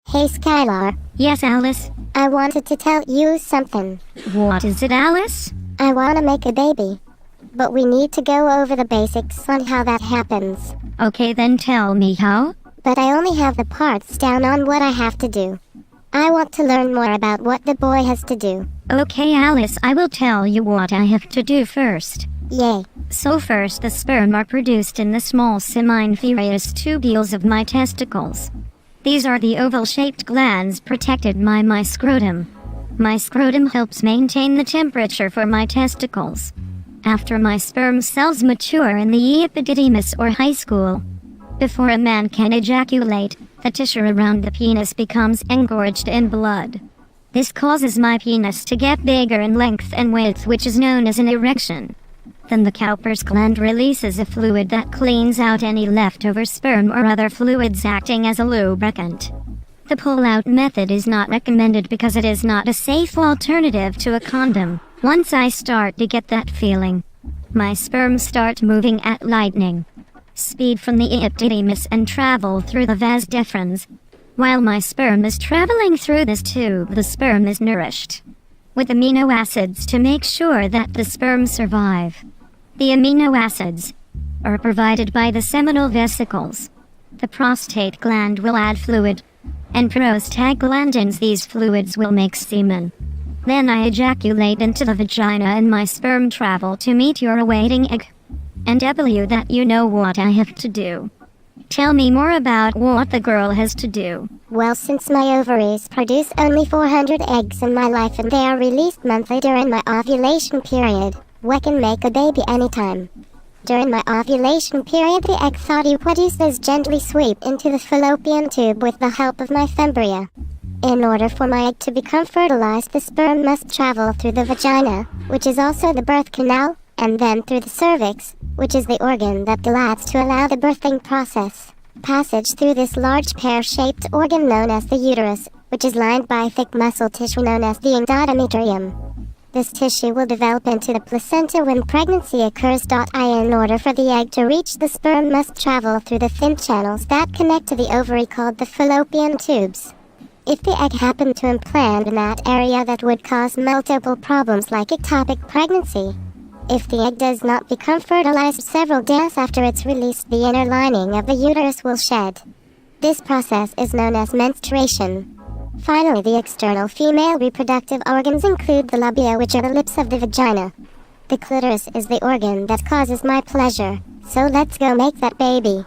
Hey Skylar, Yes, Alice? I wanted to tell you something. What is it, Alice? I want to make a baby. But we need to go over the basics on how that happens. Okay, then tell me how. But I only have the parts down on what I have to do. I want to learn more about what the boy has to do. Okay, Alice, I will tell you what I have to do first. Yay. So first, the sperm are produced in the small seminiferous tubules of my testicles. These are the oval-shaped glands protected by my scrotum. My scrotum helps maintain the temperature for my testicles. After my sperm cells mature in the epididymis or high school, before a man can ejaculate, the tissue around the penis becomes engorged in blood. This causes my penis to get bigger in length and width, which is known as an erection. Then the Cowper's gland releases a fluid that cleans out any leftover sperm or other fluids, acting as a lubricant. The pull-out method is not recommended because it is not a safe alternative to a condom. Once I start to get that feeling, my sperm start moving at lightning speed from the epididymis and travel through the vas deferens. While my sperm is traveling through this tube, the sperm is nourished with amino acids to make sure that the sperm survive. The amino acids are provided by the seminal vesicles. The prostate gland will add fluid, and prostaglandins, these fluids will make semen. Then I ejaculate into the vagina and my sperm travel to meet your awaiting egg. And W, that you know what I have to do. Tell me more about what the girl has to do. Well, since my ovaries produce only 400 eggs in my life and they are released monthly during my ovulation period, we can make a baby anytime. During my ovulation period, the egg produces gently sweep into the fallopian tube with the help of my fembria. In order for my egg to become fertilized, the sperm must travel through the vagina, which is also the birth canal, and then through the cervix, which is the organ that dilates to allow the birthing process. Passage through this large pear-shaped organ known as the uterus, which is lined by thick muscle tissue known as the endometrium. This tissue will develop into the placenta when pregnancy occurs. In order for the egg to reach the sperm must travel through the thin channels that connect to the ovary called the fallopian tubes. If the egg happened to implant in that area, that would cause multiple problems like ectopic pregnancy. If the egg does not become fertilized several days after it's released, the inner lining of the uterus will shed. This process is known as menstruation. Finally, the external female reproductive organs include the labia, which are the lips of the vagina. The clitoris is the organ that causes my pleasure, so let's go make that baby.